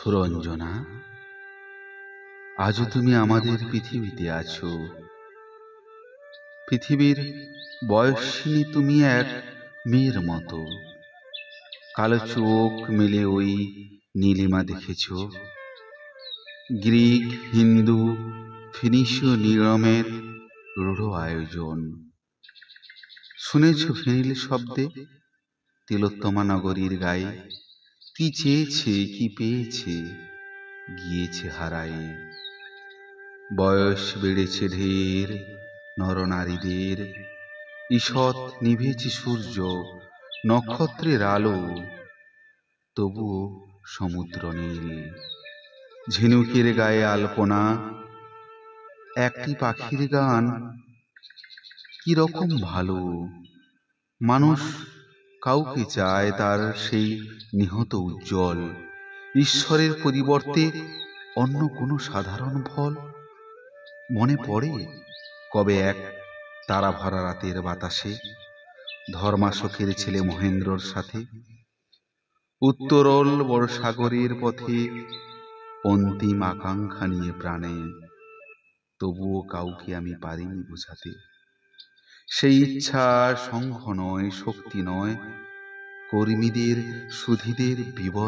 সুরঞ্জনা, আজও তুমি আমাদের পৃথিবীতে আছো। পৃথিবীর বয়সিনী তুমি এক মেয়ের মতো। কালো চোখ মেলে ওই নীলিমা দেখেছ? গ্রিক, হিন্দু, ফিনিশীয় নিয়মের রূঢ় আয়োজন। শুনেছ ফেনিল শব্দে তিলোত্তমা নগরীর গায়ে কি চেয়েছে, কি পেয়েছে, গিয়েছে হারায়ে। বয়স বেড়েছে ঢের নরনারীদের, ঈষৎ নিভেছে সূর্য, নক্ষত্রের আলো, তবুও সমুদ্র নীল। ঝিনুকের গায়ে আলপনা, একটি পাখির গান কি রকম ভালো। মানুষ কাউকে চায় তার সেই নিহত উজ্জ্বল, ঈশ্বরের পরিবর্তে অন্য কোনো সাধারণ ফল। মনে পড়ে কবে এক তারা ভরা রাতের বাতাসে ধর্মাশোকের ছেলে মহেন্দ্রর সাথে উত্তরল বড় সাগরের পথে অন্তিম আকাঙ্ক্ষা নিয়ে প্রাণে। তবুও কাউকে আমি পারিনি বোঝাতে, সেই ইচ্ছা সংঘ নয়, শক্তি নয়, কর্মীদের সুধীদের বিবর